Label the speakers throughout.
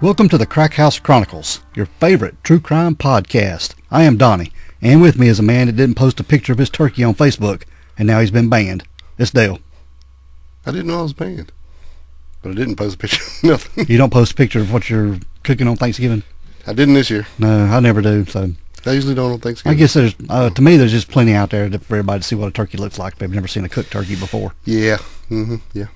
Speaker 1: Welcome to the Crack House Chronicles, your favorite true crime podcast. I am Donnie, and with me is a man that didn't post a picture of his turkey on Facebook, and now he's been banned. It's Dale.
Speaker 2: I didn't know I was banned, but I didn't post a picture of nothing.
Speaker 1: You don't post a picture of what you're cooking on Thanksgiving?
Speaker 2: I didn't this year.
Speaker 1: No, I never do, so...
Speaker 2: I usually don't on Thanksgiving.
Speaker 1: I guess there's, to me, there's just plenty out there for everybody to see what a turkey looks like if they've never seen a cooked turkey before.
Speaker 2: Yeah, yeah.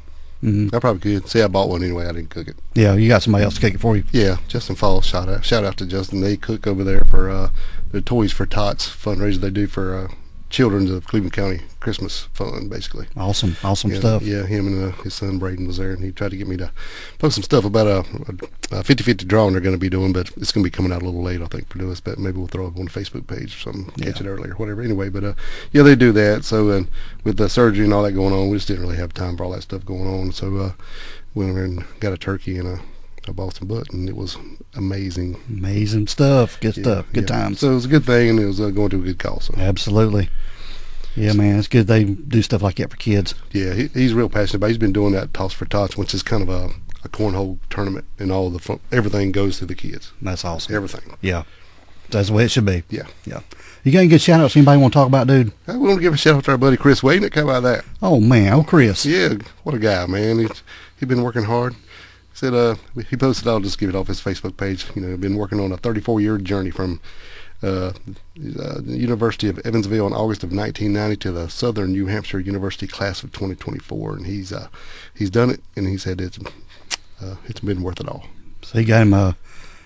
Speaker 2: I probably could. See, I bought one anyway. I didn't cook it.
Speaker 1: Yeah, you got somebody else to cook it for you.
Speaker 2: Yeah, Justin Falls. Shout out to Justin. They cook over there for the Toys for Tots fundraiser they do for children's of Cleveland County Christmas fund, basically.
Speaker 1: Awesome stuff.
Speaker 2: Yeah, him and his son Braden was there, and he tried to get me to post some stuff about a 50-50 drawing they're going to be doing, but it's going to be coming out a little late, I think, for us. But maybe we'll throw it on the Facebook page or something, catch it early or whatever. Anyway, but yeah, they do that. So with the surgery and all that going on, we just didn't really have time for all that stuff going on. So went over and got a turkey and a Boston butt, and it was amazing.
Speaker 1: Amazing stuff. Good stuff. Good times.
Speaker 2: So it was a good thing, and it was going to a good cause. So.
Speaker 1: Absolutely. Yeah, man, it's good they do stuff like that for kids.
Speaker 2: Yeah, he's real passionate about it. He's been doing that Toss for Tots, which is kind of a cornhole tournament, and all the fun, everything goes to the kids.
Speaker 1: That's awesome.
Speaker 2: Everything.
Speaker 1: Yeah. That's the way it should be.
Speaker 2: Yeah.
Speaker 1: You got any good shout outs anybody want to talk about, dude?
Speaker 2: I want to give a shout out to our buddy Chris Wade. That came out of that.
Speaker 1: Oh, man. Chris.
Speaker 2: Yeah, what a guy, man. He's been working hard. Said he posted, I'll just give it off his Facebook page, been working on a 34-year journey from the University of Evansville in August of 1990 to the Southern New Hampshire University class of 2024, and he's done it, and he said it's been worth it all.
Speaker 1: So he got him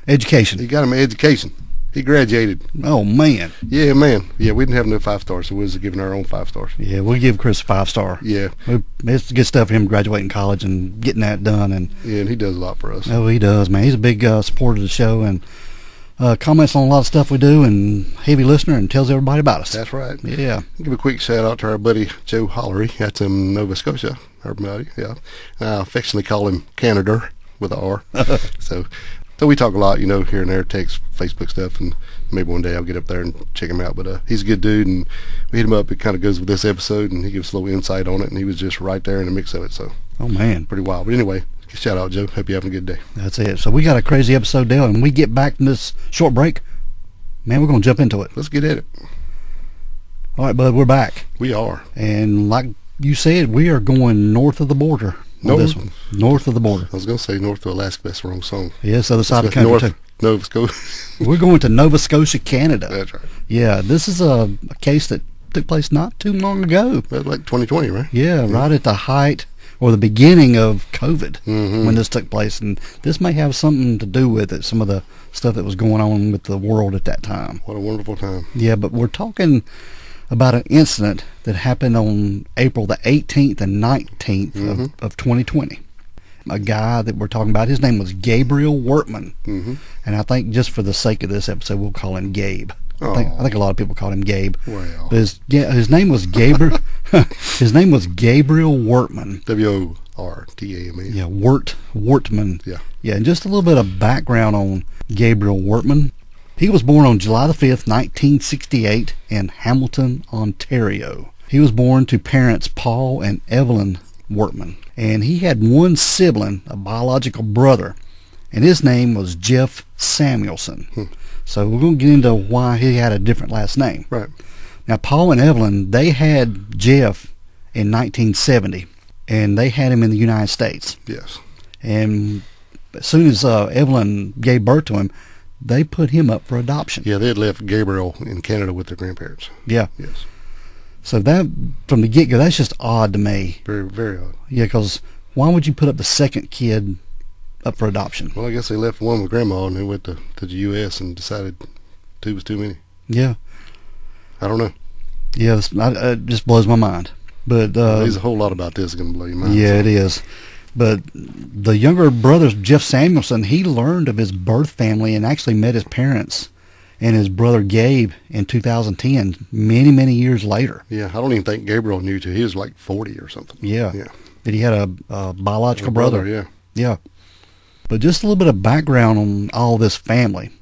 Speaker 1: education.
Speaker 2: He got him education. He graduated.
Speaker 1: Oh, man.
Speaker 2: Yeah, man. Yeah, we didn't have no 5 stars, so we was giving our own 5 stars.
Speaker 1: Yeah, we'll give Chris a 5-star.
Speaker 2: Yeah.
Speaker 1: It's good stuff for him graduating college and getting that done. And
Speaker 2: he does a lot for us.
Speaker 1: Oh, he does, man. He's a big supporter of the show and comments on a lot of stuff we do, and heavy listener, and tells everybody about us.
Speaker 2: That's right.
Speaker 1: Yeah.
Speaker 2: Give a quick shout out to our buddy Joe Hollery. That's in Nova Scotia. Our buddy, yeah. I affectionately call him Canada with an R. So we talk a lot, here and there, text, Facebook stuff, and maybe one day I'll get up there and check him out. But he's a good dude, and we hit him up. It kind of goes with this episode, and he gives a little insight on it, and he was just right there in the mix of it. So,
Speaker 1: oh, man.
Speaker 2: Pretty wild. But anyway, shout out, Joe. Hope you're having a good day.
Speaker 1: That's it. So we got a crazy episode, Dale, and when we get back from this short break, man, we're going to jump into it.
Speaker 2: Let's get at it.
Speaker 1: All right, bud, we're back.
Speaker 2: We are.
Speaker 1: And like you said, we are going north of the border. This one. North of the border.
Speaker 2: I was going to say north of Alaska. That's the wrong song.
Speaker 1: Yes, other side of the country, too.
Speaker 2: Nova Scotia.
Speaker 1: We're going to Nova Scotia, Canada.
Speaker 2: That's right.
Speaker 1: Yeah, this is a case that took place not too long ago.
Speaker 2: Like 2020, right?
Speaker 1: Yeah, right at the height or the beginning of COVID when this took place. And this may have something to do with it, some of the stuff that was going on with the world at that time.
Speaker 2: What a wonderful time.
Speaker 1: Yeah, but we're talking about an incident that happened on April the 18th and 19th of 2020. A guy that we're talking about, his name was Gabriel Wortman. And I think just for the sake of this episode, we'll call him Gabe. I think a lot of people call him Gabe.
Speaker 2: Well.
Speaker 1: But his name was Gabriel. His name was Gabriel Wortman.
Speaker 2: W-O-R-T-A-M-A.
Speaker 1: Yeah, Wortman.
Speaker 2: Yeah.
Speaker 1: Yeah, and just a little bit of background on Gabriel Wortman. He was born on July the 5th, 1968 in Hamilton, Ontario. He was born to parents Paul and Evelyn Wortman. And he had one sibling, a biological brother, and his name was Jeff Samuelson. So we're going to get into why he had a different last name.
Speaker 2: Right.
Speaker 1: Now, Paul and Evelyn, they had Jeff in 1970, and they had him in the United States.
Speaker 2: Yes.
Speaker 1: And as soon as Evelyn gave birth to him, they put him up for adoption.
Speaker 2: Yeah, they had left Gabriel in Canada with their grandparents.
Speaker 1: Yeah.
Speaker 2: Yes.
Speaker 1: So that, from the get-go, that's just odd to me.
Speaker 2: Very, very odd.
Speaker 1: Yeah, because why would you put up the second kid up for adoption?
Speaker 2: Well, I guess they left one with Grandma, and they went to the U.S. and decided 2 was too many.
Speaker 1: Yeah.
Speaker 2: I don't know.
Speaker 1: Yeah, it just blows my mind. But
Speaker 2: there's a whole lot about this that's going to blow your mind.
Speaker 1: Yeah, it is. But the younger brother, Jeff Samuelson, he learned of his birth family and actually met his parents and his brother Gabe in 2010, many, many years later.
Speaker 2: Yeah, I don't even think Gabriel knew till he was like 40 or something.
Speaker 1: Yeah. But he had a biological brother.
Speaker 2: Yeah.
Speaker 1: Yeah. But just a little bit of background on all this family.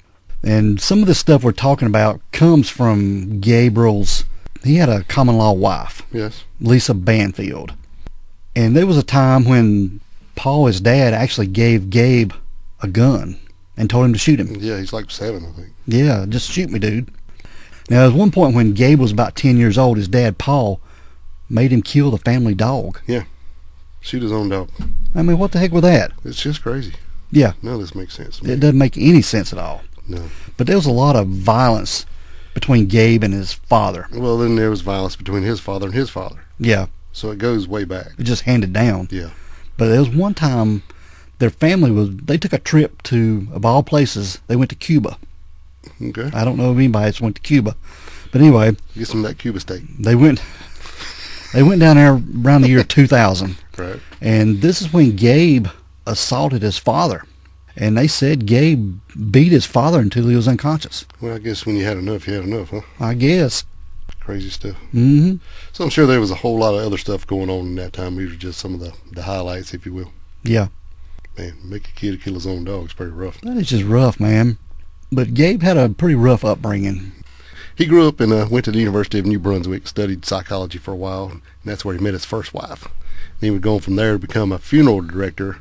Speaker 1: And some of the stuff we're talking about comes from Gabriel's, he had a common law wife.
Speaker 2: Yes.
Speaker 1: Lisa Banfield. And there was a time when Paul, his dad, actually gave Gabe a gun and told him to shoot him.
Speaker 2: Yeah, he's like 7, I think.
Speaker 1: Yeah, just shoot me, dude. Now, at one point when Gabe was about 10 years old, his dad, Paul, made him kill the family dog.
Speaker 2: Yeah, shoot his own dog.
Speaker 1: I mean, what the heck was that?
Speaker 2: It's just crazy.
Speaker 1: Yeah.
Speaker 2: None of this makes sense to me.
Speaker 1: It doesn't make any sense at all.
Speaker 2: No.
Speaker 1: But there was a lot of violence between Gabe and his father.
Speaker 2: Well, then there was violence between his father and his father.
Speaker 1: Yeah.
Speaker 2: So it goes way back.
Speaker 1: It just handed down.
Speaker 2: Yeah.
Speaker 1: But there was one time their family they took a trip to, of all places, they went to Cuba.
Speaker 2: Okay.
Speaker 1: I don't know if anybody else went to Cuba. But anyway.
Speaker 2: Get some of that Cuba steak.
Speaker 1: They went down there around the year 2000.
Speaker 2: Right.
Speaker 1: And this is when Gabe assaulted his father. And they said Gabe beat his father until he was unconscious.
Speaker 2: Well, I guess when you had enough, huh?
Speaker 1: I guess.
Speaker 2: Crazy stuff.
Speaker 1: Mm-hmm.
Speaker 2: So I'm sure there was a whole lot of other stuff going on in that time. These were just some of the highlights, if you will.
Speaker 1: Yeah.
Speaker 2: Man, make a kid kill his own dog is pretty rough.
Speaker 1: That is just rough, man. But Gabe had a pretty rough upbringing.
Speaker 2: He grew up and went to the University of New Brunswick, studied psychology for a while, and that's where he met his first wife. And he would go on from there to become a funeral director,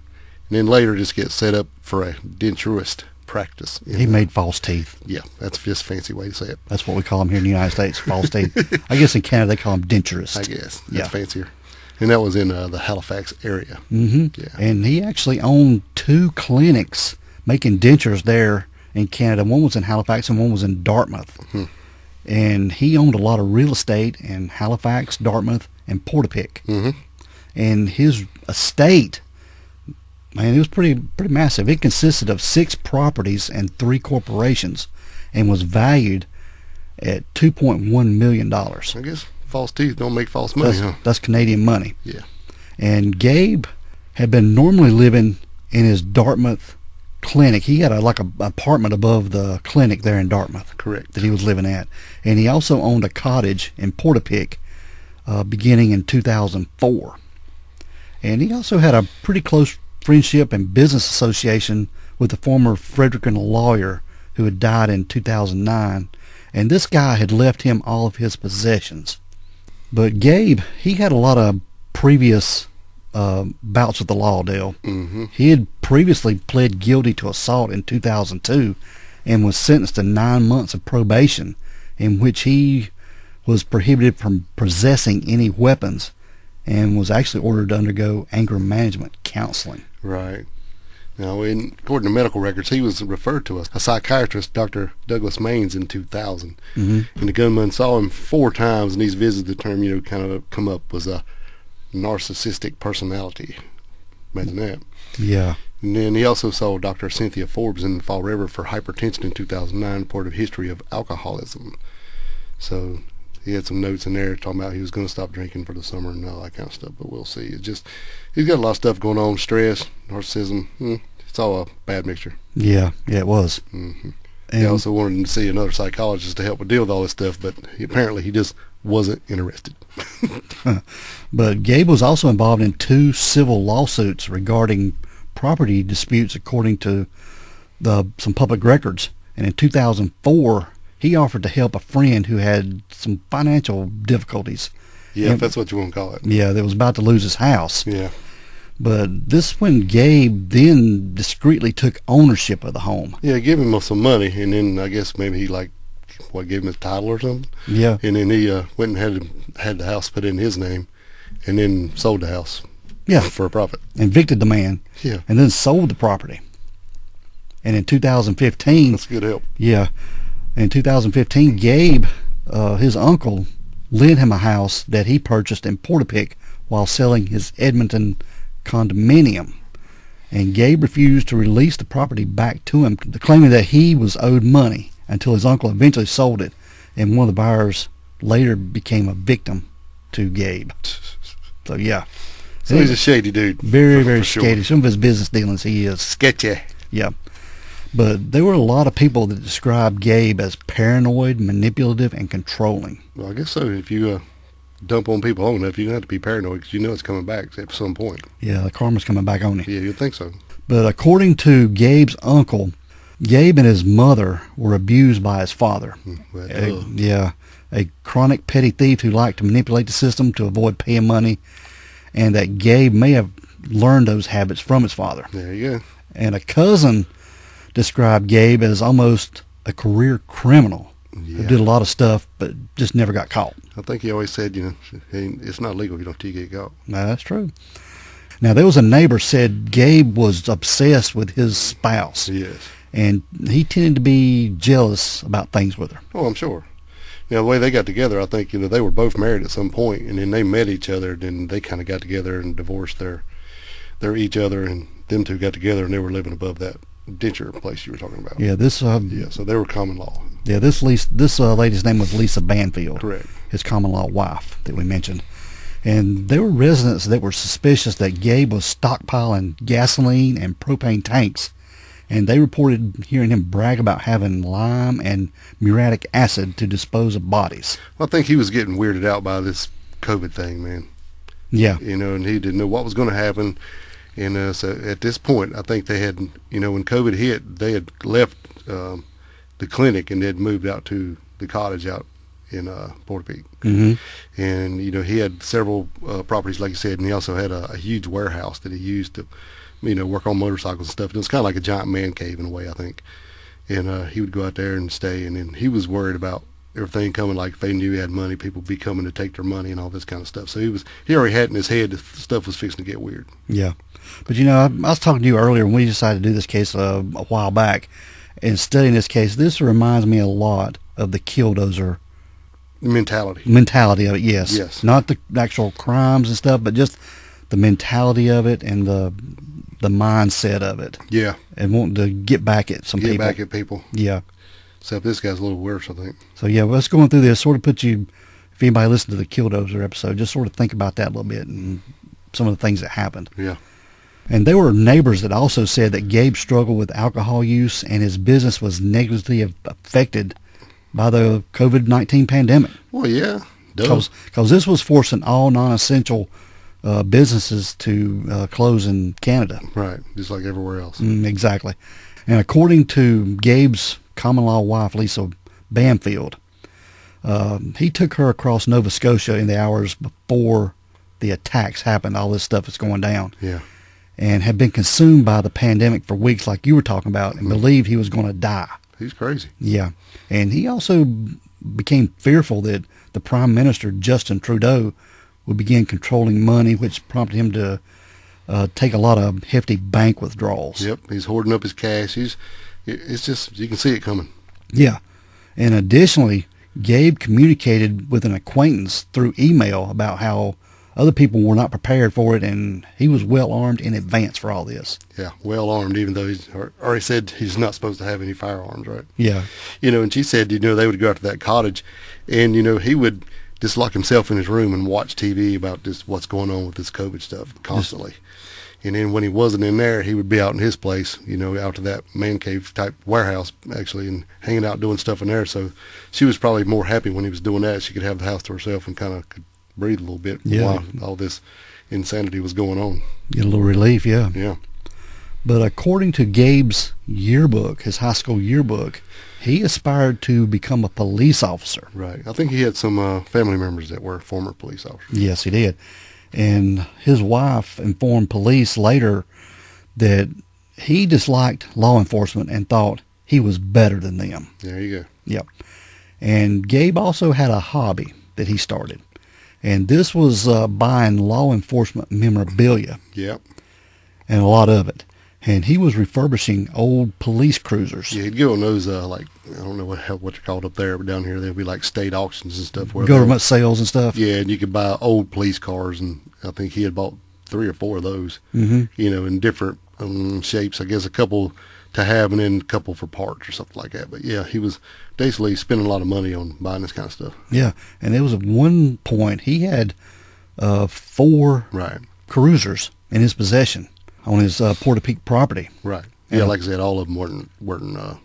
Speaker 2: and then later just get set up for a denturist practice.
Speaker 1: He made false teeth.
Speaker 2: Yeah, that's just a fancy way to say it.
Speaker 1: That's what we call them here in the United States, false teeth. I guess in Canada they call them denturists.
Speaker 2: I guess. That's
Speaker 1: Yeah.
Speaker 2: fancier. And that was in the Halifax area.
Speaker 1: Mm-hmm.
Speaker 2: Yeah.
Speaker 1: And he actually owned 2 clinics making dentures there in Canada. One was in Halifax and one was in Dartmouth.
Speaker 2: Hmm.
Speaker 1: And he owned a lot of real estate in Halifax, Dartmouth, and Portapique.
Speaker 2: Mm-hmm.
Speaker 1: And his estate, man, it was pretty massive. It consisted of 6 properties and 3 corporations and was valued at $2.1 million.
Speaker 2: I guess false teeth don't make false money, huh?
Speaker 1: That's Canadian money.
Speaker 2: Yeah.
Speaker 1: And Gabe had been normally living in his Dartmouth clinic. He had like an apartment above the clinic there in Dartmouth.
Speaker 2: Correct.
Speaker 1: That he was living at. And he also owned a cottage in Portapique beginning in 2004. And he also had a pretty close friendship and business association with the former Fredericton lawyer who had died in 2009. And this guy had left him all of his possessions. But Gabe, he had a lot of previous bouts with the law, Dale.
Speaker 2: Mm-hmm.
Speaker 1: He had previously pled guilty to assault in 2002 and was sentenced to 9 months of probation, in which he was prohibited from possessing any weapons and was actually ordered to undergo anger management counseling.
Speaker 2: Right. Now, according to medical records, he was referred to as a psychiatrist, Dr. Douglas Maines, in 2000.
Speaker 1: Mm-hmm.
Speaker 2: And the gunman saw him 4 times, and these visits, the term, kind of come up, was a narcissistic personality. Imagine that.
Speaker 1: Yeah.
Speaker 2: And then he also saw Dr. Cynthia Forbes in Fall River for hypertension in 2009, part of history of alcoholism. So he had some notes in there talking about he was going to stop drinking for the summer and all that kind of stuff, but we'll see. It's just, he's got a lot of stuff going on, stress, narcissism. It's all a bad mixture.
Speaker 1: Yeah, it was.
Speaker 2: Mm-hmm.
Speaker 1: And
Speaker 2: He also wanted to see another psychologist to help deal with all this stuff, but apparently he just wasn't interested.
Speaker 1: But Gabe was also involved in 2 civil lawsuits regarding property disputes, according to some public records. And in 2004, he offered to help a friend who had some financial difficulties.
Speaker 2: Yeah, if that's what you want to call it.
Speaker 1: Yeah, that was about to lose his house.
Speaker 2: Yeah.
Speaker 1: But this is when Gabe then discreetly took ownership of the home.
Speaker 2: Yeah, give him some money, and then I guess maybe he gave him his title or something.
Speaker 1: Yeah.
Speaker 2: And then he went and had the house put in his name, and then sold the house.
Speaker 1: Yeah.
Speaker 2: For a profit.
Speaker 1: Evicted the man.
Speaker 2: Yeah.
Speaker 1: And then sold the property. And in 2015.
Speaker 2: That's good help.
Speaker 1: Yeah. In 2015, Gabe, his uncle, lent him a house that he purchased in Portapique while selling his Edmonton condominium. And Gabe refused to release the property back to him, claiming that he was owed money, until his uncle eventually sold it, and one of the buyers later became a victim to Gabe. So yeah.
Speaker 2: So he's a shady dude.
Speaker 1: Very, very
Speaker 2: sure.
Speaker 1: shady. Some of his business dealings, he is.
Speaker 2: Sketchy.
Speaker 1: Yeah. But there were a lot of people that described Gabe as paranoid, manipulative, and controlling.
Speaker 2: Well, I guess so. If you dump on people long enough, you're going to have to be paranoid because you know it's coming back at some point.
Speaker 1: Yeah, the karma's coming back on you.
Speaker 2: Yeah, you'd think so.
Speaker 1: But according to Gabe's uncle, Gabe and his mother were abused by his father. A chronic petty thief who liked to manipulate the system to avoid paying money, and that Gabe may have learned those habits from his father.
Speaker 2: There you go.
Speaker 1: And a cousin described Gabe as almost a career criminal who
Speaker 2: Yeah.
Speaker 1: did a lot of stuff but just never got caught.
Speaker 2: I think he always said, it's not legal if you don't till you get caught.
Speaker 1: That's true. Now, there was a neighbor said Gabe was obsessed with his spouse,
Speaker 2: Yes.
Speaker 1: and he tended to be jealous about things with her.
Speaker 2: Oh, I'm sure. The way they got together, I think, they were both married at some point, and then they met each other, then they kind of got together and divorced their each other, and them two got together, and they were living above that denture place you were talking about.
Speaker 1: Yeah,
Speaker 2: Yeah, so they were common law.
Speaker 1: this lady's name was Lisa Banfield.
Speaker 2: Correct.
Speaker 1: His common law wife that we mentioned. And there were residents that were suspicious that Gabe was stockpiling gasoline and propane tanks, and they reported hearing him brag about having lime and muriatic acid to dispose of bodies.
Speaker 2: I think he was getting weirded out by this COVID thing, man.
Speaker 1: Yeah.
Speaker 2: And he didn't know what was going to happen. And so at this point, I think they had, when COVID hit, they had left the clinic and they had moved out to the cottage out in Porter Peak.
Speaker 1: Mm-hmm.
Speaker 2: And, he had several properties, like you said, and he also had a huge warehouse that he used to, work on motorcycles and stuff. And it was kind of like a giant man cave in a way, I think. And he would go out there and stay, and then he was worried about everything coming, like if they knew he had money, people would be coming to take their money and all this kind of stuff. So he already had in his head that stuff was fixing to get weird.
Speaker 1: Yeah. But, I was talking to you earlier when we decided to do this case a while back, and studying this case, this reminds me a lot of the Killdozer
Speaker 2: Mentality
Speaker 1: of it, yes.
Speaker 2: Yes.
Speaker 1: Not the actual crimes and stuff, but just the mentality of it and the mindset of it.
Speaker 2: Yeah.
Speaker 1: And wanting to get back at some people.
Speaker 2: Get back at people.
Speaker 1: Yeah.
Speaker 2: Except this guy's a little worse, I think.
Speaker 1: So, yeah, let's going through this, sort of put you, if anybody listened to the Killdozer episode, just sort of think about that a little bit and some of the things that happened.
Speaker 2: Yeah.
Speaker 1: And there were neighbors that also said that Gabe struggled with alcohol use and his business was negatively affected by the COVID-19 pandemic.
Speaker 2: Well, yeah.
Speaker 1: Because this was forcing all non-essential businesses to close in Canada.
Speaker 2: Right, just like everywhere else.
Speaker 1: Exactly. And according to Gabe's common law wife, Lisa Banfield, he took her across Nova Scotia in the hours before the attacks happened, all this stuff is going down.
Speaker 2: Yeah.
Speaker 1: And had been consumed by the pandemic for weeks like you were talking about and believed he was going to die.
Speaker 2: He's crazy.
Speaker 1: Yeah. And he also became fearful that the Prime Minister, Justin Trudeau, would begin controlling money, which prompted him to take a lot of hefty bank withdrawals.
Speaker 2: Yep, he's hoarding up his cash. It's just, you can see it coming.
Speaker 1: Yeah. And additionally, Gabe communicated with an acquaintance through email about how other people were not prepared for it, and he was well armed in advance for all this.
Speaker 2: Yeah, well armed, even though he's already said he's not supposed to have any firearms, right?
Speaker 1: Yeah.
Speaker 2: And she said, they would go out to that cottage, and, he would just lock himself in his room and watch TV about just what's going on with this COVID stuff constantly. And then when he wasn't in there, he would be out in his place, out to that man cave type warehouse, actually, and hanging out doing stuff in there. So she was probably more happy when he was doing that. She could have the house to herself and kind of could breathe a little bit while all this insanity was going on.
Speaker 1: Get a little relief, yeah.
Speaker 2: Yeah.
Speaker 1: But according to Gabe's yearbook, his high school yearbook, he aspired to become a police officer.
Speaker 2: Right. I think he had some family members that were former police officers.
Speaker 1: Yes, he did. And his wife informed police later that he disliked law enforcement and thought he was better than them.
Speaker 2: There you go.
Speaker 1: Yep. And Gabe also had a hobby that he started. And this was buying law enforcement memorabilia.
Speaker 2: Yep.
Speaker 1: And a lot of it. And he was refurbishing old police cruisers.
Speaker 2: Yeah, he'd go on those, I don't know what they're called up there, but down here there'd be like state auctions and stuff. Where
Speaker 1: Government sales and stuff.
Speaker 2: Yeah, and you could buy old police cars, and I think he had bought 3 or 4 of those, in different shapes. I guess a couple to have and then a couple for parts or something like that. But yeah, he was basically spending a lot of money on buying this kind of stuff.
Speaker 1: Yeah, and there was at one point he had 4 cruisers in his possession on his Porter Peak property.
Speaker 2: Right. Yeah, like I said, all of them weren't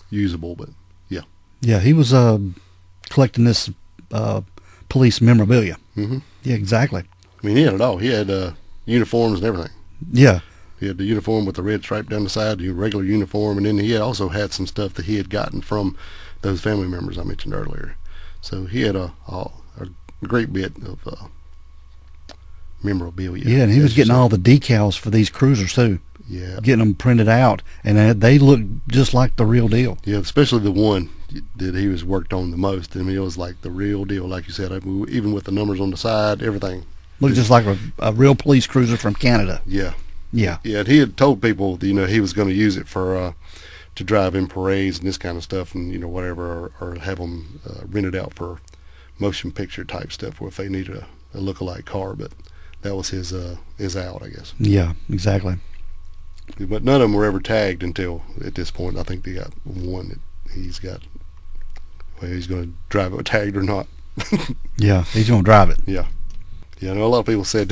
Speaker 2: usable, but yeah.
Speaker 1: Yeah, he was collecting this police memorabilia.
Speaker 2: Mm-hmm.
Speaker 1: Yeah, exactly.
Speaker 2: I mean, he had it all. He had uniforms and everything.
Speaker 1: Yeah.
Speaker 2: He had the uniform with the red stripe down the side, the regular uniform, and then he also had some stuff that he had gotten from those family members I mentioned earlier. So he had a great bit of memorabilia.
Speaker 1: Yeah, and he was getting all the decals for these cruisers too.
Speaker 2: Yeah.
Speaker 1: Getting them printed out, and they look just like the real deal.
Speaker 2: Yeah, especially the one that he was worked on the most. I mean, it was like the real deal, like you said. I mean, even with the numbers on the side, everything.
Speaker 1: Looked just like a real police cruiser from Canada.
Speaker 2: Yeah.
Speaker 1: Yeah.
Speaker 2: Yeah, and he had told people, he was going to use it for to drive in parades and this kind of stuff, and whatever, or have them rented out for motion picture type stuff, where if they needed a lookalike car. But that was his out, I guess.
Speaker 1: Yeah, exactly.
Speaker 2: But none of them were ever tagged until at this point. I think they got one that he's got. Well, he's going to drive it tagged or not.
Speaker 1: Yeah, he's going to drive it.
Speaker 2: Yeah. Yeah, I know a lot of people said,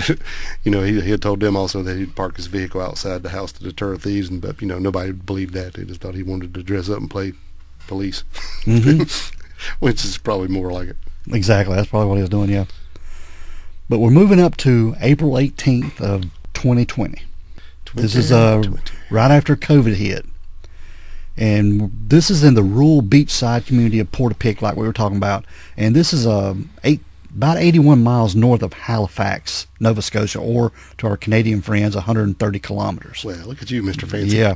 Speaker 2: he had told them also that he'd park his vehicle outside the house to deter thieves, but nobody believed that. They just thought he wanted to dress up and play police, which is probably more like it.
Speaker 1: Exactly, that's probably what he was doing. Yeah. But we're moving up to April 18th of 2020. This is right after COVID hit, and this is in the rural beachside community of Portapique, like we were talking about, and this is about 81 miles north of Halifax, Nova Scotia, or to our Canadian friends, 130 kilometers.
Speaker 2: Well, look at you, Mr. Fancy.
Speaker 1: Yeah.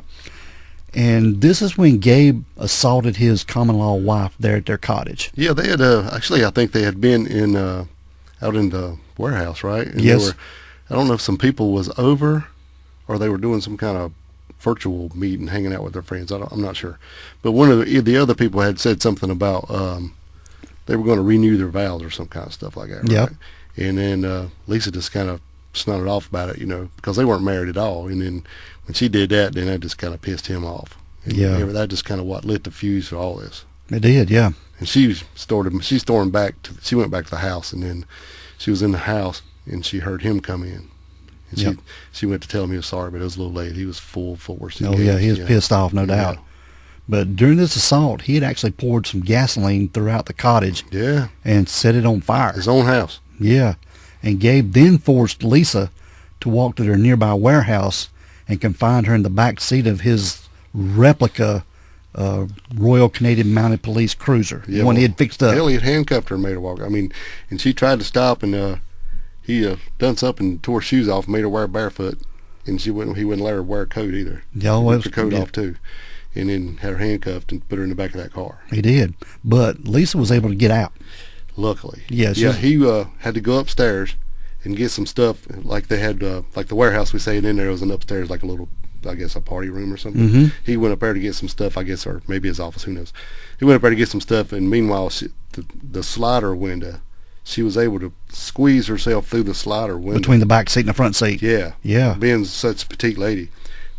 Speaker 1: And this is when Gabe assaulted his common-law wife there at their cottage.
Speaker 2: Yeah, they had, actually, I think they had been out in the warehouse, right? And
Speaker 1: yes.
Speaker 2: I don't know if some people was over or they were doing some kind of virtual meet and hanging out with their friends. I'm not sure. But one of the other people had said something about they were going to renew their vows or some kind of stuff like that, right?
Speaker 1: Yep.
Speaker 2: And then Lisa just kind of snotted off about it, because they weren't married at all. And then when she did that, then that just kind of pissed him off. And
Speaker 1: yeah.
Speaker 2: That just kind of what lit the fuse for all this.
Speaker 1: It did, yeah.
Speaker 2: And she went back to the house, and then she was in the house, and she heard him come in. And she went to tell him he was sorry, but it was a little late. He was full force.
Speaker 1: Oh, yeah, he was pissed off, no doubt. But during this assault, he had actually poured some gasoline throughout the cottage.
Speaker 2: Yeah.
Speaker 1: And set it on fire.
Speaker 2: His own house.
Speaker 1: Yeah. And Gabe then forced Lisa to walk to their nearby warehouse and confined her in the back seat of his replica Royal Canadian Mounted Police cruiser, the one he had fixed up.
Speaker 2: Hell, he had handcuffed her and made her walk. I mean, and she tried to stop, and he done something and tore her shoes off, made her wear barefoot, and he wouldn't let her wear a coat either.
Speaker 1: Yeah,
Speaker 2: took her coat off too, and then had her handcuffed and put her in the back of that car.
Speaker 1: He did, but Lisa was able to get out.
Speaker 2: Luckily.
Speaker 1: Yeah,
Speaker 2: he had to go upstairs and get some stuff, like they had, like the warehouse we stayed in there was an upstairs, like a little, I guess, a party room or something.
Speaker 1: Mm-hmm.
Speaker 2: He went up there to get some stuff, I guess, or maybe his office, who knows. He went up there to get some stuff, and meanwhile, the slider window, she was able to squeeze herself through the slider window.
Speaker 1: Between the back seat and the front seat.
Speaker 2: Yeah.
Speaker 1: Yeah.
Speaker 2: Being such a petite lady.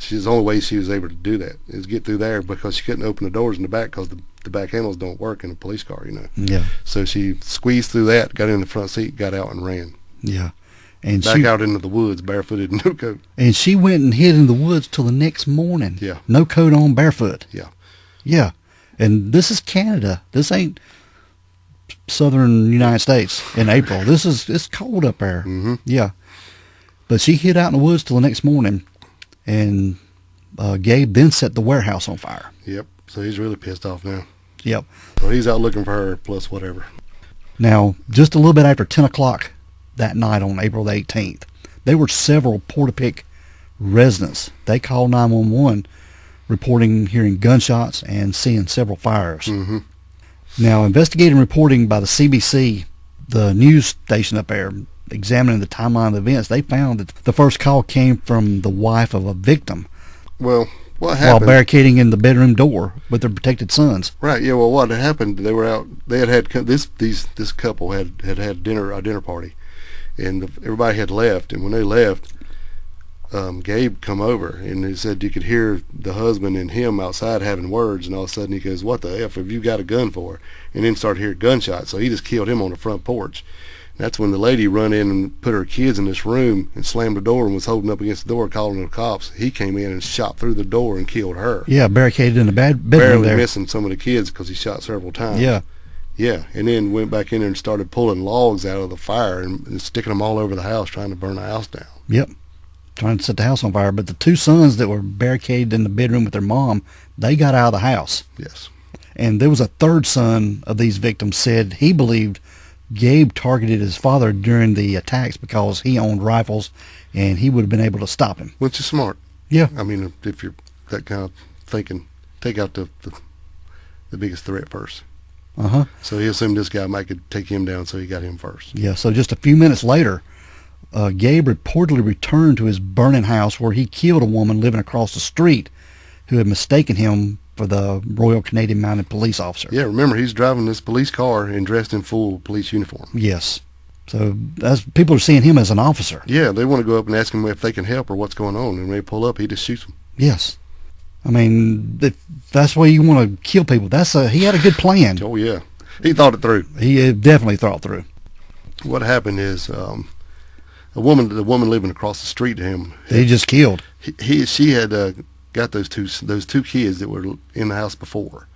Speaker 2: The only way she was able to do that is get through there, because she couldn't open the doors in the back because the back handles don't work in a police car,
Speaker 1: Yeah.
Speaker 2: So she squeezed through that, got in the front seat, got out and ran.
Speaker 1: Yeah. And
Speaker 2: back out into the woods, barefooted and no coat.
Speaker 1: And she went and hid in the woods till the next morning.
Speaker 2: Yeah.
Speaker 1: No coat on, barefoot.
Speaker 2: Yeah.
Speaker 1: Yeah. And this is Canada. This ain't southern United States in April. It's cold up there.
Speaker 2: Mm-hmm.
Speaker 1: Yeah. But she hid out in the woods till the next morning, and Gabe then set the warehouse on fire.
Speaker 2: Yep. So he's really pissed off now.
Speaker 1: Yep.
Speaker 2: So he's out looking for her plus whatever.
Speaker 1: Now, just a little bit after 10 o'clock that night on April the 18th, there were several Portapique residents. They called 911 reporting hearing gunshots and seeing several fires.
Speaker 2: Mm-hmm.
Speaker 1: Now, investigating reporting by the CBC, the news station up there, examining the timeline of events, they found that the first call came from the wife of a victim.
Speaker 2: Well, what happened?
Speaker 1: While barricading in the bedroom door with their protected sons.
Speaker 2: Right. Yeah. Well, what had happened? They were out. They had this couple had a dinner party, and everybody had left. And when they left, Gabe come over, and he said you could hear the husband and him outside having words. And all of a sudden he goes, "What the F have you got a gun for?" And then started hearing gunshots. So he just killed him on the front porch. That's when the lady run in and put her kids in this room and slammed the door and was holding up against the door calling the cops. He came in and shot through the door and killed her.
Speaker 1: Yeah, barricaded in the bedroom
Speaker 2: Barely
Speaker 1: there.
Speaker 2: missing some of the kids because he shot several times.
Speaker 1: Yeah.
Speaker 2: Yeah, and then went back in there and started pulling logs out of the fire and sticking them all over the house, trying to burn the house down.
Speaker 1: Yep, trying to set the house on fire. But the two sons that were barricaded in the bedroom with their mom, they got out of the house.
Speaker 2: Yes.
Speaker 1: And there was a third son of these victims said he believed Gabe targeted his father during the attacks because he owned rifles and he would have been able to stop him.
Speaker 2: Which is smart.
Speaker 1: Yeah.
Speaker 2: I mean, if you're that kind of thinking, take out the biggest threat first.
Speaker 1: Uh-huh.
Speaker 2: So he assumed this guy might could take him down, so he got him first.
Speaker 1: Yeah, so just a few minutes later, Gabe reportedly returned to his burning house where he killed a woman living across the street who had mistaken him for the Royal Canadian Mounted Police officer.
Speaker 2: Yeah, remember, he's driving this police car and dressed in full police uniform.
Speaker 1: Yes. So people are seeing him as an officer.
Speaker 2: Yeah, they want to go up and ask him if they can help or what's going on. And when they pull up, he just shoots them.
Speaker 1: Yes. I mean, that's why you want to kill people. He had a good plan.
Speaker 2: Oh, yeah. He thought it through.
Speaker 1: He definitely thought through.
Speaker 2: What happened is the woman living across the street to him.
Speaker 1: He just killed.
Speaker 2: She had got those two kids that were in the house before.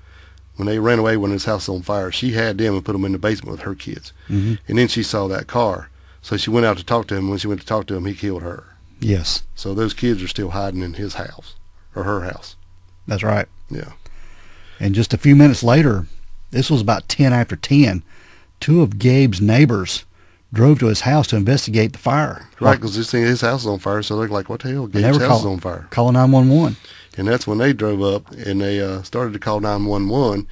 Speaker 2: When they ran away when his house was on fire, she had them and put them in the basement with her kids.
Speaker 1: Mm-hmm.
Speaker 2: And then she saw that car. So she went out to talk to him. When she went to talk to him, he killed her.
Speaker 1: Yes.
Speaker 2: So those kids are still hiding in his house, or her house.
Speaker 1: That's right.
Speaker 2: Yeah.
Speaker 1: And just a few minutes later, this was about 10 after 10, two of Gabe's neighbors drove to his house to investigate the fire.
Speaker 2: Right, because his house is on fire, so they're like, what the hell? Gabe's house is on fire.
Speaker 1: Calling 911.
Speaker 2: And that's when they drove up, and they started to call 911,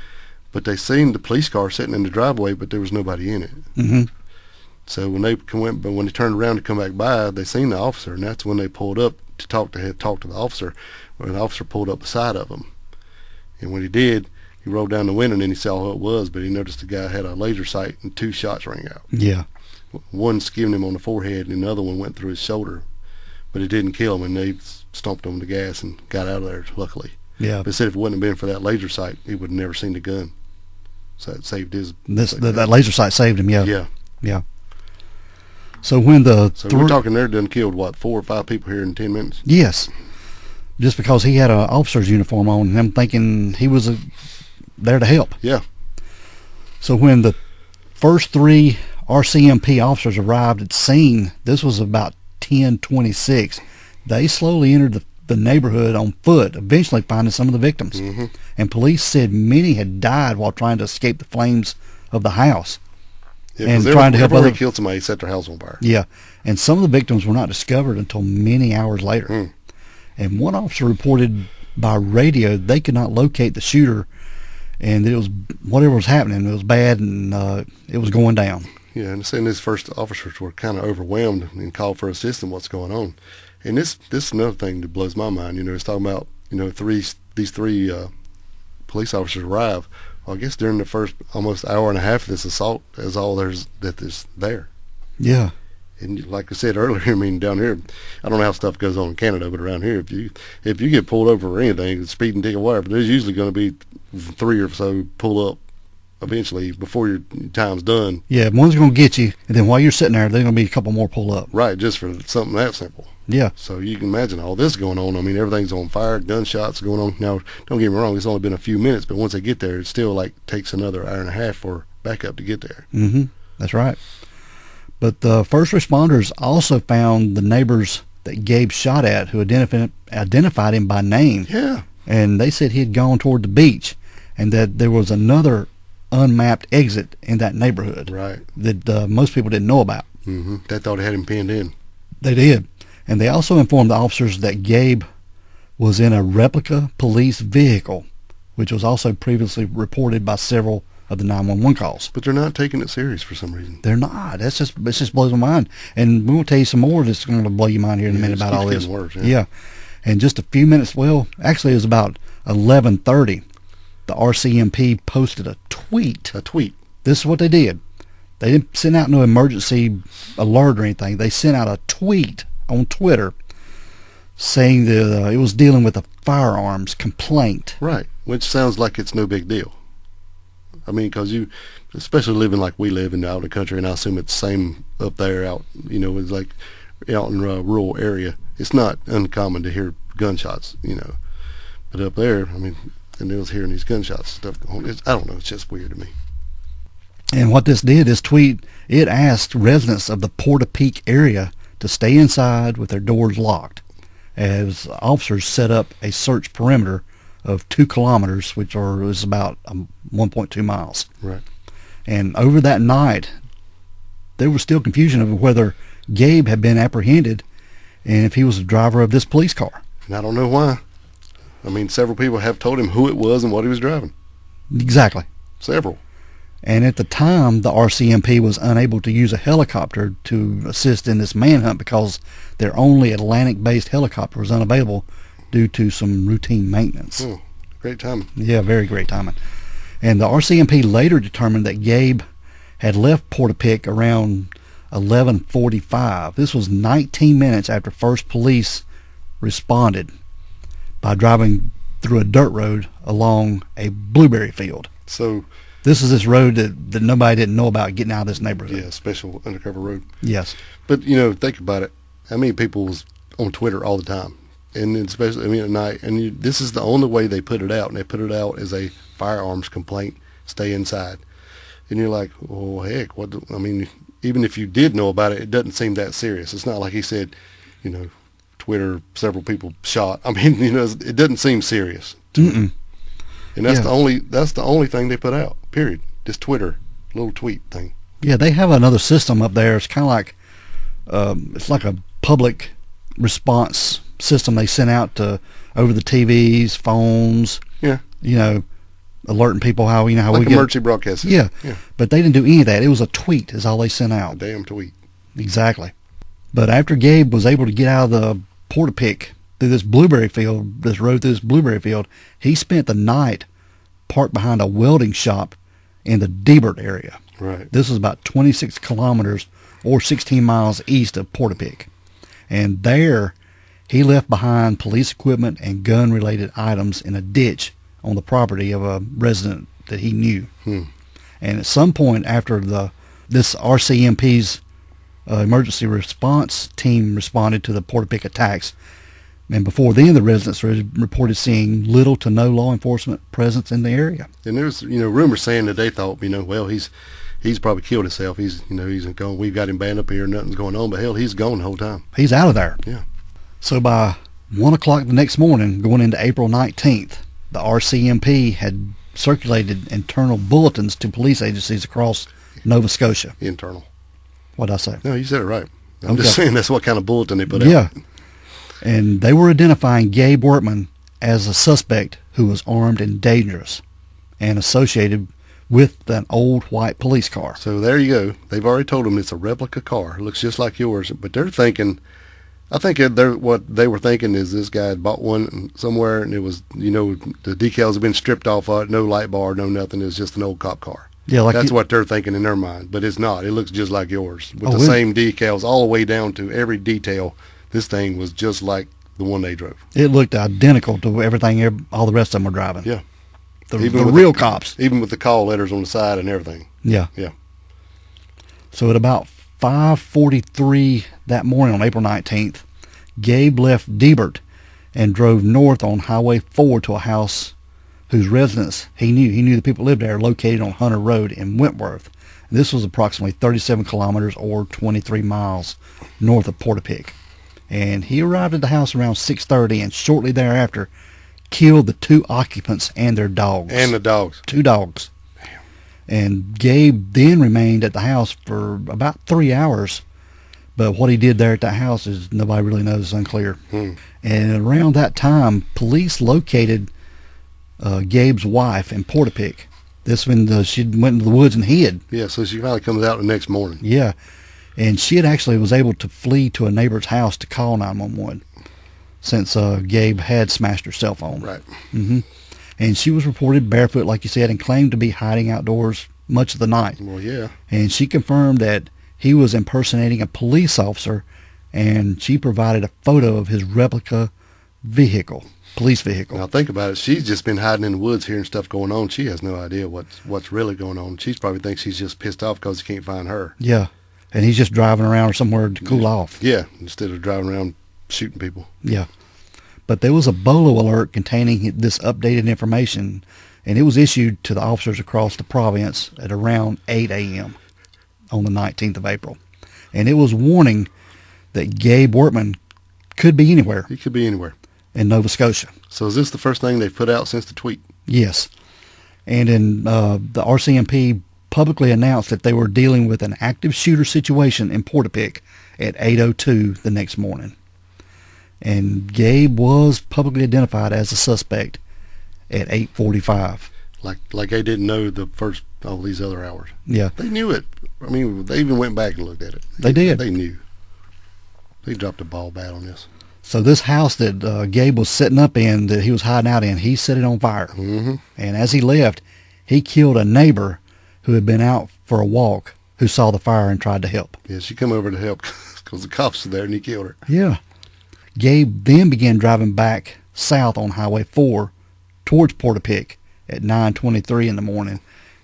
Speaker 2: but they seen the police car sitting in the driveway, but there was nobody in it.
Speaker 1: Mm-hmm.
Speaker 2: So when they turned around to come back by, they seen the officer, and that's when they pulled up to talk to the officer, when the officer pulled up beside of him. And when he did, he rolled down the window, and then he saw who it was, but he noticed the guy had a laser sight, and two shots rang out.
Speaker 1: Yeah.
Speaker 2: One skinned him on the forehead, and the other one went through his shoulder, but it didn't kill him, and they stomped on the gas and got out of there, luckily.
Speaker 1: Yeah.
Speaker 2: But they said if it wouldn't have been for that laser sight, he would have never seen the gun. So it saved his...
Speaker 1: That laser sight saved him, yeah.
Speaker 2: Yeah.
Speaker 1: Yeah. So when
Speaker 2: we're talking there done killed, 4 or 5 people here in 10 minutes?
Speaker 1: Yes. Just because he had an officer's uniform on, and them thinking he was there to help.
Speaker 2: Yeah.
Speaker 1: So when the first 3 RCMP officers arrived at the scene, this was about 10:26. They slowly entered the neighborhood on foot, eventually finding some of the victims.
Speaker 2: Mm-hmm.
Speaker 1: And police said many had died while trying to escape the flames of the house.
Speaker 2: Yeah,
Speaker 1: and trying to help others.
Speaker 2: Killed somebody, set their house on fire.
Speaker 1: Yeah, and some of the victims were not discovered until many hours later.
Speaker 2: Mm.
Speaker 1: And one officer reported by radio they could not locate the shooter, and it was whatever was happening. It was bad, and it was going down.
Speaker 2: Yeah, and saying these first officers were kind of overwhelmed and called for assistance. What's going on? And this is another thing that blows my mind. It's talking about these three police officers arrive. Well, I guess during the first almost hour and a half of this assault is all there's there.
Speaker 1: Yeah.
Speaker 2: And like I said earlier, I mean, down here, I don't know how stuff goes on in Canada, but around here, if you get pulled over or anything, speeding ticket, whatever, there's usually going to be 3 or so pull up eventually before your time's done.
Speaker 1: Yeah, one's going to get you, and then while you're sitting there, there's going to be a couple more pull up.
Speaker 2: Right, just for something that simple.
Speaker 1: Yeah.
Speaker 2: So you can imagine all this going on. I mean, everything's on fire, gunshots going on. Now, don't get me wrong, it's only been a few minutes, but once they get there, it still takes another hour and a half for backup to get there.
Speaker 1: Mm-hmm. That's right. But the first responders also found the neighbors that Gabe shot at, who identified him by name.
Speaker 2: Yeah.
Speaker 1: And they said he had gone toward the beach, and that there was another unmapped exit in that neighborhood.
Speaker 2: Right.
Speaker 1: That most people didn't know about.
Speaker 2: Mm-hmm. They thought they had him pinned in.
Speaker 1: They did. And they also informed the officers that Gabe was in a replica police vehicle, which was also previously reported by several of the 911 calls.
Speaker 2: But they're not taking it serious for some reason.
Speaker 1: They're not. It just blows my mind. And we will tell you some more that's going to blow your mind here in a minute about all this.
Speaker 2: Worse,
Speaker 1: yeah. And just a few minutes, well, actually it was about 11:30. The RCMP posted a tweet.
Speaker 2: A tweet.
Speaker 1: This is what they did. They didn't send out no emergency alert or anything. They sent out a tweet on Twitter saying that it was dealing with a firearms complaint.
Speaker 2: Right, which sounds like it's no big deal. I mean, because you, especially living like we live out in the country, and I assume it's the same up there out, it's like out in a rural area. It's not uncommon to hear gunshots, But up there, I mean, and they was hearing these gunshots stuff going on. I don't know, it's just weird to me.
Speaker 1: And what this tweet, it asked residents of the Porta-Peak area to stay inside with their doors locked, as officers set up a search perimeter of 2 kilometers, which is about 1.2 miles.
Speaker 2: Right.
Speaker 1: And over that night, there was still confusion over whether Gabe had been apprehended and if he was the driver of this police car.
Speaker 2: And I don't know why. I mean, several people have told him who it was and what he was driving.
Speaker 1: Exactly.
Speaker 2: Several.
Speaker 1: And at the time, the RCMP was unable to use a helicopter to assist in this manhunt because their only Atlantic-based helicopter was unavailable due to some routine maintenance.
Speaker 2: Oh, great timing.
Speaker 1: Yeah, very great timing. And the RCMP later determined that Gabe had left Portapique around 11:45. This was 19 minutes after first police responded by driving through a dirt road along a blueberry field.
Speaker 2: So
Speaker 1: this is this road that nobody didn't know about getting out of this neighborhood.
Speaker 2: yeah, special undercover road.
Speaker 1: Yes.
Speaker 2: But, you know, think about it. How many people was on Twitter all the time? And especially, I mean, at night. And this is the only way they put it out. And they put it out as a firearms complaint, stay inside. And you're like, oh, heck, I mean, even if you did know about it, it doesn't seem that serious. It's not like he said, you know, Twitter, several people shot. I mean, you know, it doesn't seem serious.
Speaker 1: Mm-mm.
Speaker 2: And that's the only thing they put out, period. This Twitter little tweet thing.
Speaker 1: Yeah, they have another system up there. It's kind of like, it's like a public response system they sent out to over the TVs, phones.
Speaker 2: Yeah.
Speaker 1: You know, alerting people how we
Speaker 2: like
Speaker 1: get
Speaker 2: emergency broadcasts.
Speaker 1: Yeah. But they didn't do any of that. It was a tweet is all they sent
Speaker 2: A
Speaker 1: out.
Speaker 2: damn tweet.
Speaker 1: Exactly. But after Gabe was able to get out of the Portapique through this blueberry field, this road through this blueberry field, he spent the night parked behind a welding shop in the Debert area.
Speaker 2: Right.
Speaker 1: This was about 26 kilometers or 16 miles east of Portapique. And there he left behind police equipment and gun-related items in a ditch on the property of a resident that he knew. And at some point after this RCMP's emergency response team responded to the Portapique attacks, and before then the residents reported seeing little to no law enforcement presence in the area.
Speaker 2: And there's, you know, rumors saying that they thought, you know, well, he's probably killed himself. He's gone. We've got him banned up here. Nothing's going on. But hell, he's gone the whole time.
Speaker 1: He's out of there.
Speaker 2: Yeah.
Speaker 1: So by 1 o'clock the next morning, going into April 19th, the RCMP had circulated internal bulletins to police agencies across Nova Scotia.
Speaker 2: Internal.
Speaker 1: What'd I say?
Speaker 2: No, you said it right. I'm just saying that's what kind of bulletin they put out.
Speaker 1: Yeah. And they were identifying Gabe Wortman as a suspect who was armed and dangerous and associated with an old white police car.
Speaker 2: So there you go. They've already told them it's a replica car. It looks just like yours. But they're thinking, I think what they were thinking is this guy had bought one somewhere and it was, you know, the decals have been stripped off of it, no light bar, no nothing. It was just an old cop car.
Speaker 1: Yeah, like
Speaker 2: that's what they're thinking in their mind. But it's not. It looks just like yours with the
Speaker 1: really?
Speaker 2: same decals all the way down to every detail. This thing was just like the one they drove.
Speaker 1: It looked identical to everything all the rest of them were driving.
Speaker 2: Yeah.
Speaker 1: The real cops.
Speaker 2: Even with the call letters on the side and everything.
Speaker 1: Yeah.
Speaker 2: Yeah.
Speaker 1: So at about 5:43 that morning on April 19th, Gabe left Debert and drove north on Highway 4 to a house whose residents he knew. He knew the people lived there, located on Hunter Road in Wentworth. This was approximately 37 kilometers or 23 miles north of Portapique. And he arrived at the house around 6:30 and shortly thereafter killed the two occupants and their dogs.
Speaker 2: And the dogs.
Speaker 1: 2 dogs.
Speaker 2: Damn.
Speaker 1: And Gabe then remained at the house for about 3 hours. But what he did there at that house is nobody really knows. It's unclear. And around that time, police located Gabe's wife in Portapique. This when she went into the woods and hid.
Speaker 2: Yeah, so she finally comes out the next morning.
Speaker 1: Yeah. And she had actually was able to flee to a neighbor's house to call 911 since Gabe had smashed her cell phone.
Speaker 2: Right.
Speaker 1: And she was reported barefoot, like you said, and claimed to be hiding outdoors much of the night.
Speaker 2: Well, yeah.
Speaker 1: And she confirmed that he was impersonating a police officer, and she provided a photo of his replica vehicle, police vehicle.
Speaker 2: Now think about it. She's just been hiding in the woods hearing stuff going on. She has no idea what's really going on. She probably thinks he's just pissed off because he can't find her.
Speaker 1: Yeah. And he's just driving around or somewhere to cool off.
Speaker 2: Yeah, instead of driving around shooting people.
Speaker 1: Yeah. But there was a BOLO alert containing this updated information, and it was issued to the officers across the province at around 8 a.m. on the 19th of April. And it was warning that Gabe Wortman could be anywhere.
Speaker 2: He could be anywhere.
Speaker 1: In Nova Scotia.
Speaker 2: So is this the first thing they've put out since the tweet?
Speaker 1: Yes. And in the RCMP publicly announced that they were dealing with an active shooter situation in Portapique at 8:02 the next morning. And Gabe was publicly identified as a suspect at 8:45.
Speaker 2: Like they didn't know the first all these other hours.
Speaker 1: Yeah.
Speaker 2: They knew it. I mean, they even went back and looked at it.
Speaker 1: They did.
Speaker 2: They knew. They dropped a ball bat on this.
Speaker 1: So this house that Gabe was setting up in, that he was hiding out in, he set it on fire.
Speaker 2: Mm-hmm.
Speaker 1: And as he left, he killed a neighbor who had been out for a walk, who saw the fire and tried to help.
Speaker 2: Yeah, she come over to help because the cops were there and he killed her.
Speaker 1: Yeah. Gabe then began driving back south on Highway 4 towards Portapique at 9:23 in the morning.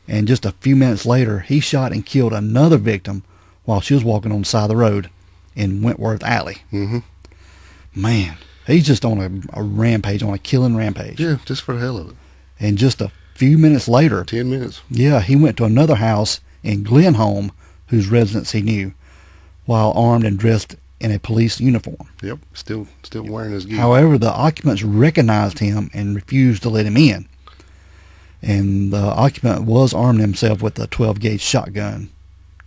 Speaker 1: And just a few minutes later, he shot and killed another victim while she was walking on the side of the road in Wentworth Alley.
Speaker 2: Mm-hmm.
Speaker 1: Man, he's just on a rampage, on a killing rampage.
Speaker 2: Yeah, just for the hell of it.
Speaker 1: And just a few minutes later,
Speaker 2: 10 minutes.
Speaker 1: Yeah, he went to another house in Glenholm, whose residence he knew, while armed and dressed in a police uniform.
Speaker 2: Yep, still wearing his gear.
Speaker 1: However, the occupants recognized him and refused to let him in. And the occupant was arming himself with a 12-gauge shotgun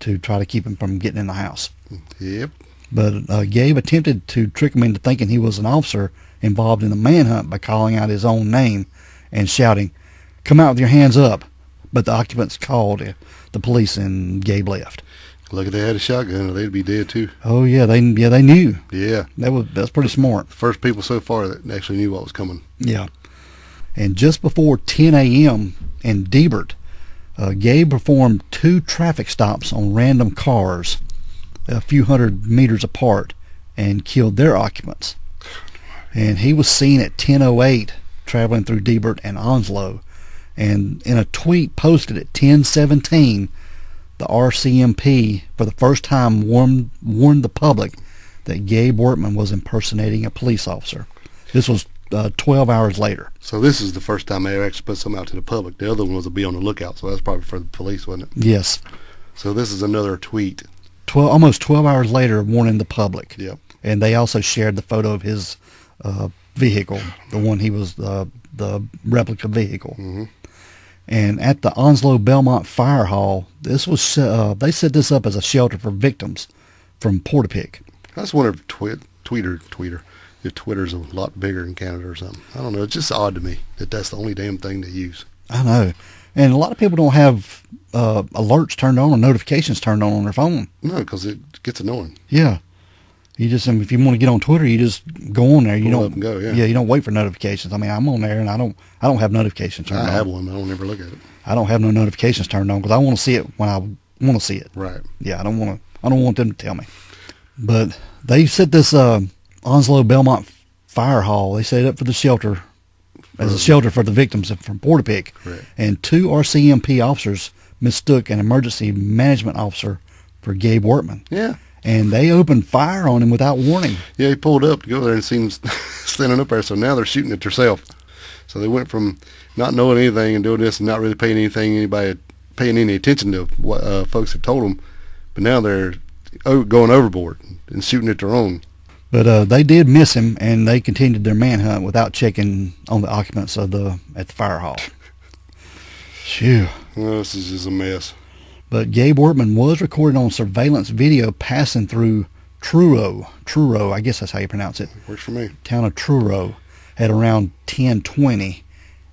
Speaker 1: to try to keep him from getting in the house.
Speaker 2: Yep.
Speaker 1: But Gabe attempted to trick him into thinking he was an officer involved in the manhunt by calling out his own name and shouting, "Come out with your hands up." But the occupants called the police and Gabe left.
Speaker 2: Look, if they had a shotgun, they'd be dead too.
Speaker 1: Oh yeah, they knew.
Speaker 2: Yeah,
Speaker 1: that's pretty smart.
Speaker 2: The first people so far that actually knew what was coming.
Speaker 1: Yeah. And just before 10 a.m. in Debert, Gabe performed 2 traffic stops on random cars a few hundred meters apart and killed their occupants. And he was seen at 10:08 traveling through Debert and Onslow. And in a tweet posted at 10:17, the RCMP for the first time warned the public that Gabe Wortman was impersonating a police officer. This was 12 hours later.
Speaker 2: So this is the first time they actually put something out to the public. The other one was to be on the lookout, so that's probably for the police, wasn't it?
Speaker 1: Yes.
Speaker 2: So this is another tweet.
Speaker 1: Almost 12 hours later, warning the public.
Speaker 2: Yep.
Speaker 1: And they also shared the photo of his vehicle, the one he was, the replica vehicle.
Speaker 2: Mm-hmm.
Speaker 1: And at the Onslow Belmont Fire Hall, this was they set this up as a shelter for victims from Portapique.
Speaker 2: I just wonder if Twitter, if Twitter's a lot bigger in Canada or something. I don't know. It's just odd to me that that's the only damn thing they use.
Speaker 1: I know. And a lot of people don't have alerts turned on or notifications turned on their phone.
Speaker 2: No, because it gets annoying.
Speaker 1: Yeah. You just, if you want to get on Twitter, you just go on there. You
Speaker 2: Pull
Speaker 1: don't
Speaker 2: up and go, yeah.
Speaker 1: You don't wait for notifications. I mean, I'm on there and I don't have notifications turned on.
Speaker 2: I have one. I don't ever look at it.
Speaker 1: I don't have no notifications turned on because I want to see it when I want to see it.
Speaker 2: Right.
Speaker 1: Yeah, I don't want them to tell me. But they set this Onslow Belmont Fire Hall. They set it up for the shelter, as a shelter for the victims from Portapique.
Speaker 2: Correct.
Speaker 1: And 2 RCMP officers mistook an emergency management officer for Gabe Wortman.
Speaker 2: Yeah.
Speaker 1: And they opened fire on him without warning.
Speaker 2: Yeah, he pulled up to go there and seen him standing up there. So now they're shooting at themselves. So they went from not knowing anything and doing this and not really paying any attention to what folks had told them. But now they're going overboard and shooting at their own.
Speaker 1: But they did miss him, and they continued their manhunt without checking on the occupants at the fire hall. Phew.
Speaker 2: Oh, this is just a mess.
Speaker 1: But Gabe Wortman was recorded on surveillance video passing through Truro, I guess that's how you pronounce it.
Speaker 2: Works for me.
Speaker 1: Town of Truro at around 10:20,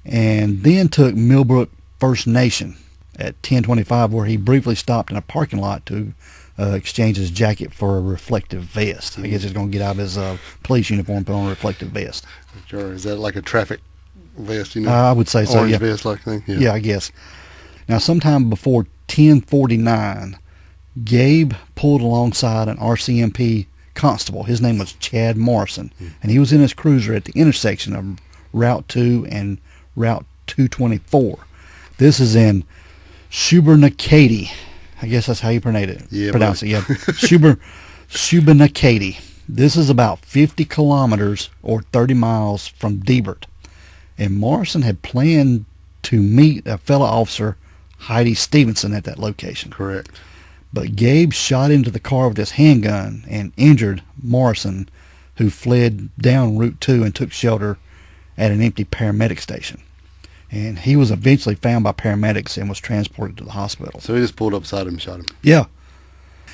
Speaker 1: and then took Millbrook First Nation at 10:25, where he briefly stopped in a parking lot to exchange his jacket for a reflective vest. I guess he's going to get out of his police uniform and put on a reflective vest.
Speaker 2: Sure. Is that like a traffic vest,
Speaker 1: I would say so,
Speaker 2: orange
Speaker 1: yeah.
Speaker 2: vest like thing?
Speaker 1: Yeah, I guess. Now, sometime before 10:49, Gabe pulled alongside an RCMP constable. His name was Chad Morrison, and he was in his cruiser at the intersection of Route 2 and Route 224. This is in Shubenacadie. I guess that's how you pronounce it. Yeah, Shubenacadie. This is about 50 kilometers or 30 miles from Debert. And Morrison had planned to meet a fellow officer, Heidi Stevenson, at that location.
Speaker 2: Correct.
Speaker 1: But Gabe shot into the car with his handgun and injured Morrison, who fled down Route 2 and took shelter at an empty paramedic station. And he was eventually found by paramedics and was transported to the hospital.
Speaker 2: So he just pulled up beside him and shot him.
Speaker 1: Yeah.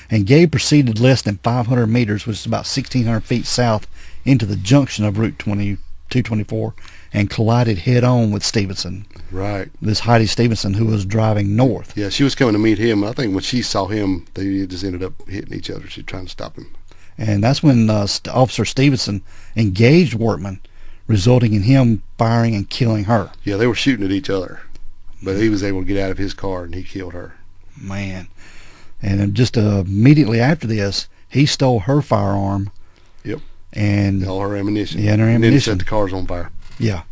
Speaker 1: And Gabe proceeded less than 500 meters, which is about 1,600 feet south, into the junction of Route 224 and collided head-on with Stevenson.
Speaker 2: Right.
Speaker 1: This Heidi Stevenson, who was driving north.
Speaker 2: Yeah, she was coming to meet him. I think when she saw him, they just ended up hitting each other. She was trying to stop him.
Speaker 1: And that's when Officer Stevenson engaged Wortman, resulting in him firing and killing her.
Speaker 2: Yeah, they were shooting at each other, but he was able to get out of his car and he killed her.
Speaker 1: Man. And then just immediately after this, he stole her firearm.
Speaker 2: Yep.
Speaker 1: And
Speaker 2: all her ammunition.
Speaker 1: Yeah, and her
Speaker 2: And then
Speaker 1: ammunition.
Speaker 2: he set the cars on fire.
Speaker 1: Yeah.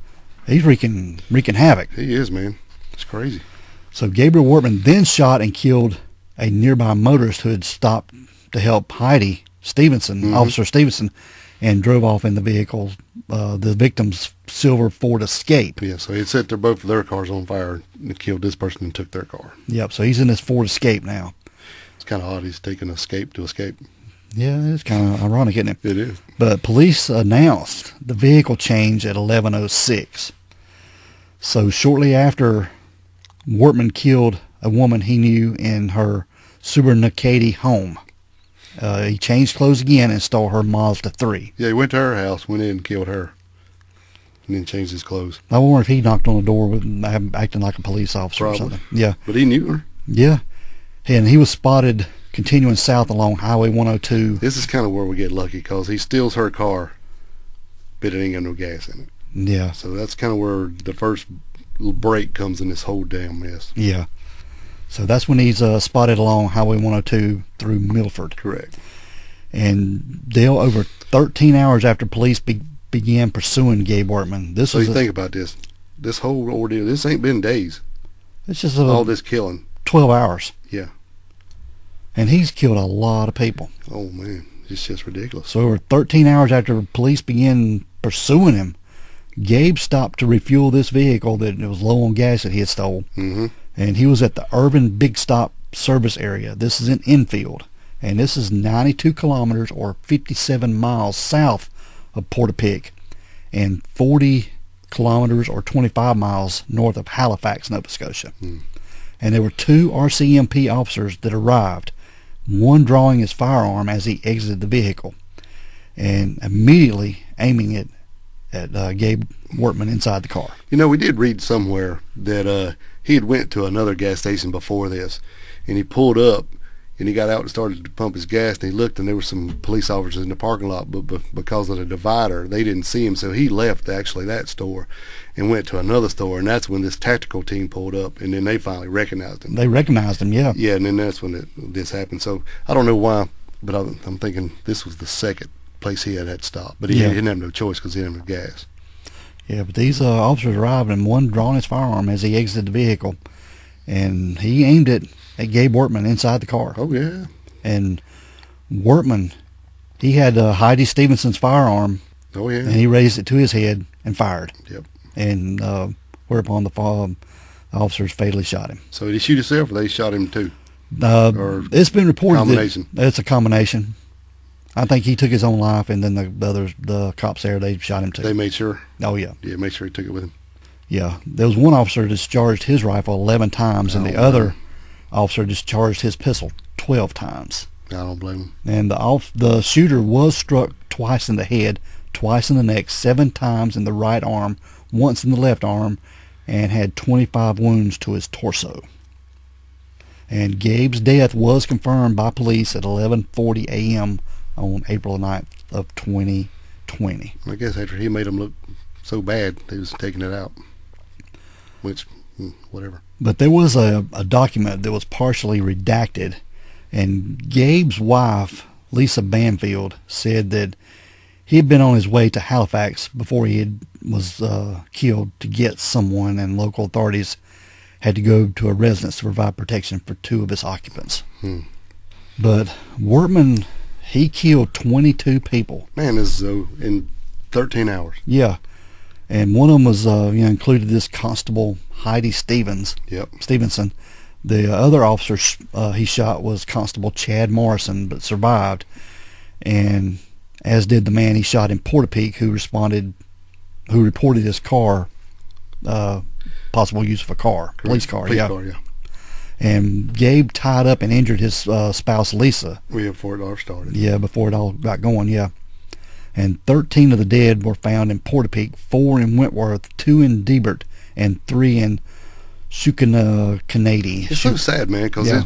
Speaker 1: He's wreaking havoc.
Speaker 2: He is, man. It's crazy.
Speaker 1: So Gabriel Wortman then shot and killed a nearby motorist who had stopped to help Heidi Stevenson, Officer Stevenson, and drove off in the vehicle, the victim's silver Ford Escape.
Speaker 2: Yeah, so he set both of their cars on fire and killed this person and took their car.
Speaker 1: Yep, so he's in this Ford Escape now.
Speaker 2: It's kind of odd. He's taking escape to escape.
Speaker 1: Yeah, it's kind of ironic, isn't it?
Speaker 2: It is.
Speaker 1: But police announced the vehicle change at 11:06. So shortly after Wortman killed a woman he knew in her Subarnakady home, he changed clothes again and stole her Mazda 3.
Speaker 2: Yeah, he went to her house, went in and killed her, and then changed his clothes.
Speaker 1: I wonder if he knocked on the door with acting like a police officer
Speaker 2: Probably.
Speaker 1: or something. Yeah.
Speaker 2: But he knew her.
Speaker 1: Yeah. And he was spotted continuing south along Highway 102.
Speaker 2: This is kind of where we get lucky because he steals her car, but it ain't got no gas in it.
Speaker 1: Yeah.
Speaker 2: So that's kind of where the first little break comes in this whole damn mess.
Speaker 1: Yeah. So that's when he's spotted along Highway 102 through Milford.
Speaker 2: Correct.
Speaker 1: And Dale, over 13 hours after police began pursuing Gabe Wortman.
Speaker 2: So you think about this. This whole ordeal, this ain't been days.
Speaker 1: It's just
Speaker 2: All this killing.
Speaker 1: 12 hours.
Speaker 2: Yeah.
Speaker 1: And he's killed a lot of people.
Speaker 2: Oh, man. It's just ridiculous.
Speaker 1: So over 13 hours after police began pursuing him, Gabe stopped to refuel this vehicle that it was low on gas that he had stole.
Speaker 2: Mm-hmm.
Speaker 1: And he was at the Urban Big Stop service area. This is in Enfield. And this is 92 kilometers or 57 miles south of Portapique and 40 kilometers or 25 miles north of Halifax, Nova Scotia. And there were two RCMP officers that arrived, one drawing his firearm as he exited the vehicle and immediately aiming it at Gabe Wortman inside the car.
Speaker 2: You know, we did read somewhere that he had went to another gas station before this, and he pulled up, and he got out and started to pump his gas, and he looked, and there were some police officers in the parking lot, but because of the divider, they didn't see him, so he left actually that store and went to another store, and that's when this tactical team pulled up, and then they finally recognized him.
Speaker 1: They recognized him, yeah.
Speaker 2: Yeah, and then that's when this happened. So I don't know why, but I'm thinking this was the second place he had stopped, but he didn't have no choice because he didn't have no gas.
Speaker 1: Yeah, but these officers arrived, and one drawing his firearm as he exited the vehicle, and he aimed it at Gabe Wortman inside the car.
Speaker 2: Oh, yeah.
Speaker 1: And Wortman, he had Heidi Stevenson's firearm.
Speaker 2: Oh, yeah.
Speaker 1: And he raised it to his head and fired.
Speaker 2: Yep.
Speaker 1: And whereupon the officers fatally shot him.
Speaker 2: So did he shoot himself, or they shot him too?
Speaker 1: Or it's been reported
Speaker 2: combination.
Speaker 1: that it's a combination. I think he took his own life, and then the cops there, they shot him too.
Speaker 2: They made sure?
Speaker 1: Oh, yeah.
Speaker 2: Yeah, made sure he took it with him.
Speaker 1: Yeah. There was one officer who discharged his rifle 11 times, and the other officer discharged his pistol 12 times.
Speaker 2: I don't blame him.
Speaker 1: And the shooter was struck twice in the head, twice in the neck, 7 times in the right arm, once in the left arm, and had 25 wounds to his torso. And Gabe's death was confirmed by police at 11:40 a.m. on April 9th of 2020.
Speaker 2: I guess after he made him look so bad, he was taking it out. Which, whatever.
Speaker 1: But there was a document that was partially redacted, and Gabe's wife, Lisa Banfield, said that he had been on his way to Halifax before he was killed to get someone, and local authorities had to go to a residence to provide protection for 2 of its occupants. But Wortman, he killed 22 people.
Speaker 2: Man, this is in 13 hours.
Speaker 1: Yeah. And one of them was included this Constable Heidi Stevenson. The other officer he shot was Constable Chad Morrison, but survived. And as did the man he shot in Portapique, who reported his car possible use of a car,
Speaker 2: Correct.
Speaker 1: police car.
Speaker 2: Police
Speaker 1: Yeah.
Speaker 2: car, yeah.
Speaker 1: And Gabe tied up and injured his spouse Lisa.
Speaker 2: Before it all started.
Speaker 1: Yeah, before it all got going. Yeah. And 13 of the dead were found in Portapique, 4 in Wentworth, 2 in Debert, and 3 in Shukenacadie.
Speaker 2: It's so sad, man, because
Speaker 1: Yeah.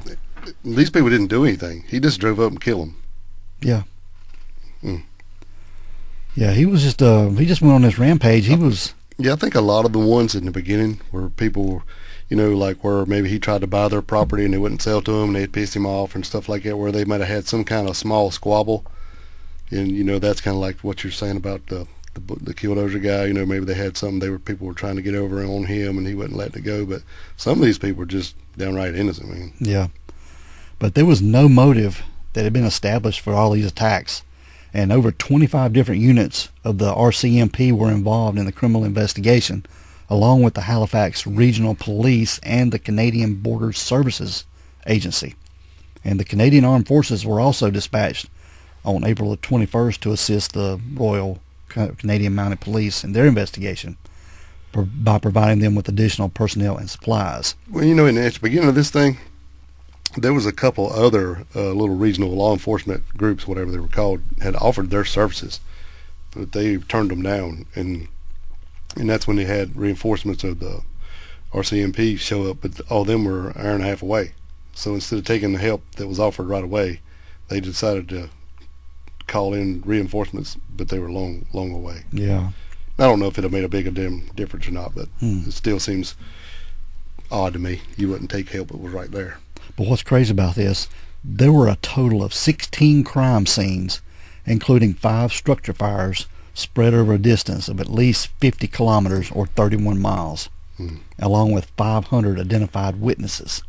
Speaker 2: these people didn't do anything. He just drove up and killed them.
Speaker 1: Yeah.
Speaker 2: Mm.
Speaker 1: Yeah, he was just he just went on this rampage. He was
Speaker 2: Yeah, I think a lot of the ones in the beginning where people, like where maybe he tried to buy their property and they wouldn't sell to him and they'd piss him off and stuff like that, where they might have had some kind of small squabble. And, that's kind of like what you're saying about the Killdozer guy. Maybe they had something people were trying to get over on him and he wasn't letting it go. But some of these people were just downright innocent, man.
Speaker 1: Yeah. But there was no motive that had been established for all these attacks. And over 25 different units of the RCMP were involved in the criminal investigation, along with the Halifax Regional Police and the Canadian Border Services Agency. And the Canadian Armed Forces were also dispatched on April the 21st to assist the Royal Canadian Mounted Police in their investigation by providing them with additional personnel and supplies.
Speaker 2: Well, at the beginning of this thing, there was a couple other little regional law enforcement groups, whatever they were called, had offered their services, but they turned them down, and that's when they had reinforcements of the RCMP show up, but all of them were an hour and a half away. So instead of taking the help that was offered right away, they decided to call in reinforcements, but they were long away.
Speaker 1: Yeah.
Speaker 2: I don't know if it made a big difference or not, but it still seems odd to me. You wouldn't take help; it was right there.
Speaker 1: But what's crazy about this, there were a total of 16 crime scenes, including 5 structure fires spread over a distance of at least 50 kilometers or 31 miles, along with 500 identified witnesses.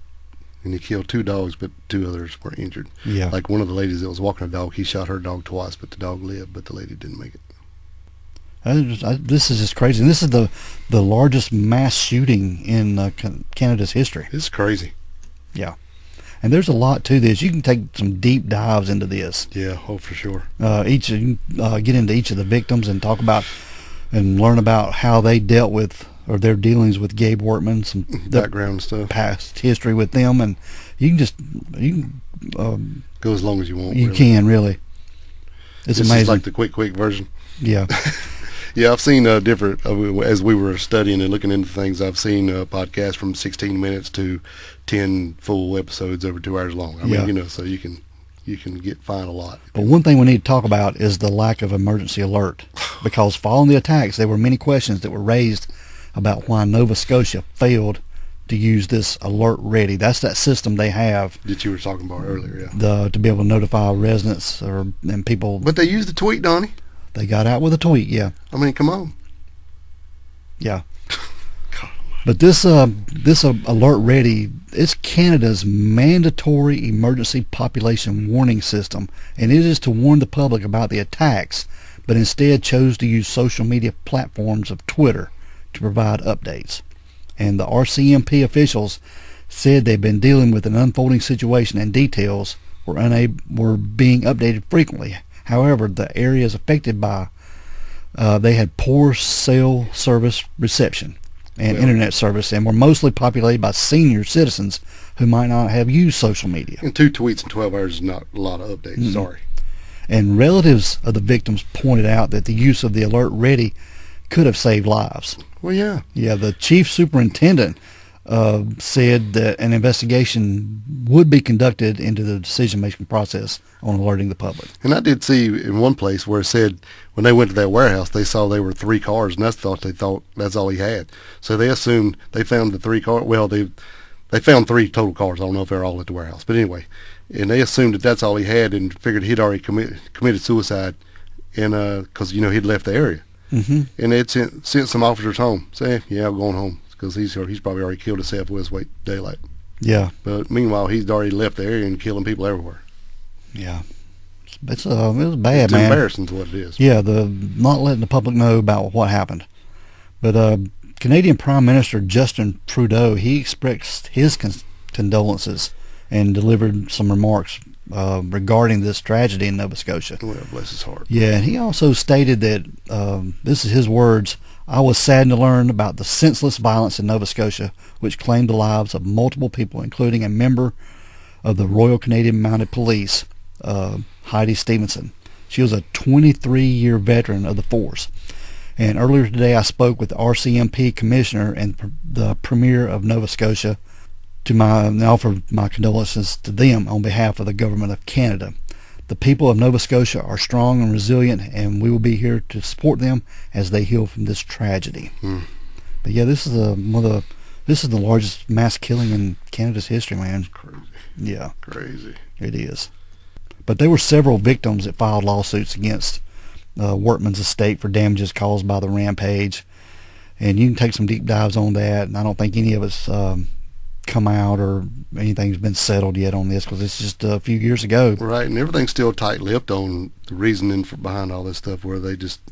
Speaker 2: And he killed 2 dogs, but 2 others were injured.
Speaker 1: Yeah.
Speaker 2: Like one of the ladies that was walking a dog, he shot her dog twice, but the dog lived, but the lady didn't make it.
Speaker 1: This is just crazy. And this is the largest mass shooting in Canada's history.
Speaker 2: It's crazy.
Speaker 1: Yeah. And there's a lot to this. You can take some deep dives into this.
Speaker 2: Yeah, for sure.
Speaker 1: Get into each of the victims and talk about and learn about how they dealt with, or their dealings with Gabe Wortman, some
Speaker 2: background stuff,
Speaker 1: past history with them, and you can
Speaker 2: go as long as you want.
Speaker 1: You
Speaker 2: really.
Speaker 1: can really. It's
Speaker 2: this
Speaker 1: amazing.
Speaker 2: Is like the quick version.
Speaker 1: Yeah.
Speaker 2: Yeah, I've seen different, as we were studying and looking into things, I've seen podcasts from 16 minutes to 10 full episodes over 2 hours long. I mean, so you can find a lot.
Speaker 1: But one thing we need to talk about is the lack of emergency alert, because following the attacks, there were many questions that were raised about why Nova Scotia failed to use this alert ready. That's that system they have
Speaker 2: that you were talking about earlier, yeah.
Speaker 1: To be able to notify residents and people.
Speaker 2: But they used the tweet, Donnie.
Speaker 1: They got out with a tweet, yeah.
Speaker 2: I mean, come on.
Speaker 1: Yeah. But this alert ready, it's Canada's mandatory emergency population warning system, and it is to warn the public about the attacks, but instead chose to use social media platforms of Twitter to provide updates. And the RCMP officials said they've been dealing with an unfolding situation, and details were being updated frequently. However, the areas affected by they had poor cell service reception and internet service, and were mostly populated by senior citizens who might not have used social media.
Speaker 2: And 2 tweets in 12 hours is not a lot of updates. Mm-hmm. Sorry.
Speaker 1: And relatives of the victims pointed out that the use of the alert ready could have saved lives.
Speaker 2: Well, yeah.
Speaker 1: Yeah, the chief superintendent said that an investigation would be conducted into the decision-making process on alerting the public.
Speaker 2: And I did see in one place where it said when they went to that warehouse, they saw there were 3 cars, and they thought that's all he had. So they assumed they found the 3 cars. Well, they found 3 total cars. I don't know if they're all at the warehouse, but anyway, and they assumed that that's all he had, and figured he'd already committed suicide, and because he'd left the area.
Speaker 1: Mm-hmm.
Speaker 2: And they'd sent some officers home, saying, "Yeah, I'm going home," because he's probably already killed himself with his wait daylight.
Speaker 1: Yeah.
Speaker 2: But meanwhile, he's already left the area and killing people everywhere.
Speaker 1: Yeah. It was bad,
Speaker 2: it's
Speaker 1: man.
Speaker 2: It's embarrassing to what it is.
Speaker 1: Yeah, the not letting the public know about what happened. But Canadian Prime Minister Justin Trudeau, he expressed his condolences and delivered some remarks regarding this tragedy in Nova Scotia.
Speaker 2: Well, bless his heart.
Speaker 1: Yeah, and he also stated that, this is his words, I was saddened to learn about the senseless violence in Nova Scotia, which claimed the lives of multiple people, including a member of the Royal Canadian Mounted Police, Heidi Stevenson. She was a 23-year veteran of the force. And earlier today I spoke with the RCMP commissioner and the premier of Nova Scotia and offered my condolences to them on behalf of the government of Canada. The people of Nova Scotia are strong and resilient, and we will be here to support them as they heal from this tragedy. But yeah, this is the largest mass killing in Canada's history, man.
Speaker 2: Crazy.
Speaker 1: Yeah.
Speaker 2: Crazy.
Speaker 1: It is. But there were several victims that filed lawsuits against Wortman's estate for damages caused by the rampage, and you can take some deep dives on that, and I don't think any of us come out or anything's been settled yet on this, because it's just a few years ago.
Speaker 2: Right, and everything's still tight-lipped on the reasoning behind all this stuff, where they just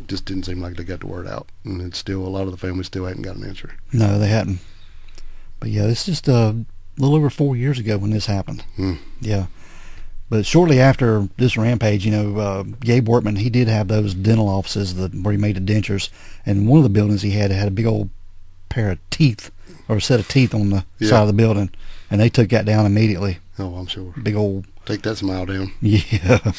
Speaker 2: didn't seem like they got the word out, and it's still, a lot of the families still hadn't got an answer.
Speaker 1: No, they hadn't. But yeah, it's just a little over 4 years ago when this happened. Yeah. But shortly after this rampage, Gabe Wortman, he did have those dental offices where he made the dentures, and one of the buildings he had a big old pair of teeth, or a set of teeth on the side of the building, and they took that down immediately.
Speaker 2: Oh, I'm sure.
Speaker 1: Big old...
Speaker 2: Take that smile down.
Speaker 1: Yeah.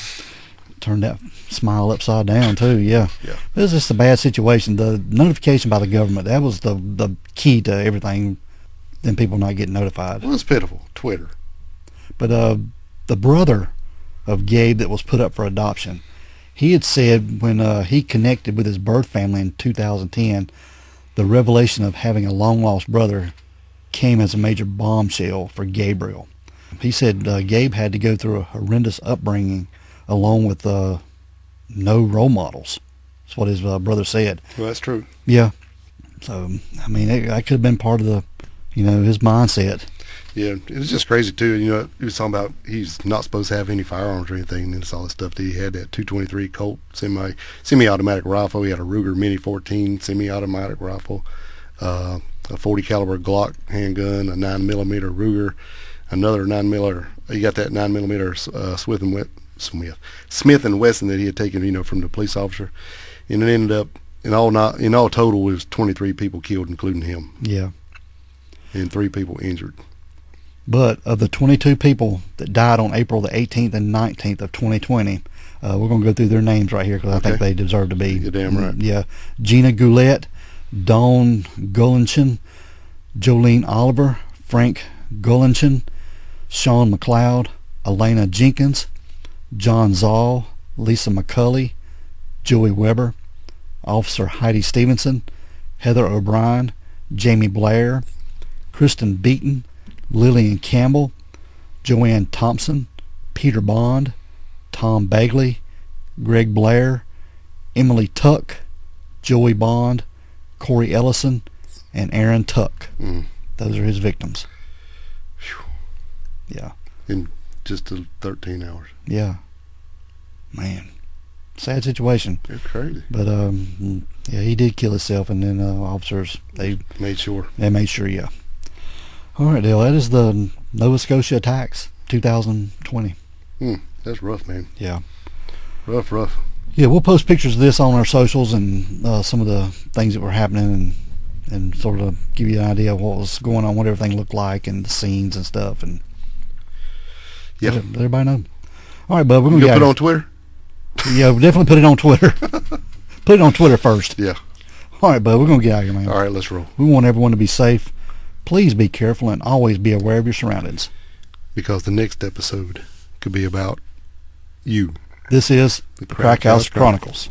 Speaker 1: Turned that smile upside down, too, yeah.
Speaker 2: Yeah.
Speaker 1: It was just a bad situation. The notification by the government, that was the key to everything, then people not getting notified.
Speaker 2: Well, it's pitiful. Twitter.
Speaker 1: But the brother of Gabe that was put up for adoption, he had said when he connected with his birth family in 2010, the revelation of having a long-lost brother came as a major bombshell for Gabriel. He said Gabe had to go through a horrendous upbringing along with no role models. That's what his brother said.
Speaker 2: Well, that's true.
Speaker 1: Yeah. So, I mean, that could have been part of the, his mindset.
Speaker 2: Yeah, it was just crazy too. He was talking about he's not supposed to have any firearms or anything, and it's all the stuff that he had. That 223 Colt semi-automatic rifle. He had a Ruger Mini 14 semi-automatic rifle, a 40 caliber Glock handgun, a 9mm Ruger, another 9mm. He got that 9mm Smith and Wesson that he had taken, from the police officer, and it ended up in all total it was 23 people killed, including him.
Speaker 1: Yeah,
Speaker 2: and 3 people injured.
Speaker 1: But of the 22 people that died on April the 18th and 19th of 2020, we're going to go through their names right here because I think they deserve to be.
Speaker 2: You're damn right.
Speaker 1: Yeah. Gina Goulet, Dawn Gullinchin, Jolene Oliver, Frank Gullinchin, Sean McLeod, Elena Jenkins, John Zoll, Lisa McCulley, Joey Weber, Officer Heidi Stevenson, Heather O'Brien, Jamie Blair, Kristen Beaton, Lillian Campbell, Joanne Thompson, Peter Bond, Tom Bagley, Greg Blair, Emily Tuck, Joey Bond, Corey Ellison, and Aaron Tuck. Those are his victims.
Speaker 2: Whew.
Speaker 1: Yeah.
Speaker 2: In just 13 hours.
Speaker 1: Yeah. Man. Sad situation.
Speaker 2: It's crazy.
Speaker 1: But yeah, he did kill himself, and then officers, they
Speaker 2: made sure.
Speaker 1: Yeah. All right, Dale, that is the Nova Scotia attacks, 2020.
Speaker 2: That's rough, man.
Speaker 1: Yeah.
Speaker 2: Rough.
Speaker 1: Yeah, we'll post pictures of this on our socials and some of the things that were happening, and sort of give you an idea of what was going on, what everything looked like, and the scenes and stuff. And let everybody know. All right, bud, we're going to
Speaker 2: put it on Twitter?
Speaker 1: Yeah, we'll definitely put it on Twitter. Put it on Twitter first.
Speaker 2: Yeah.
Speaker 1: All right, bud, we're going to get out of here, man.
Speaker 2: All right, let's roll.
Speaker 1: We want everyone to be safe. Please be careful and always be aware of your surroundings.
Speaker 2: Because the next episode could be about you.
Speaker 1: This is the Crack House Chronicles.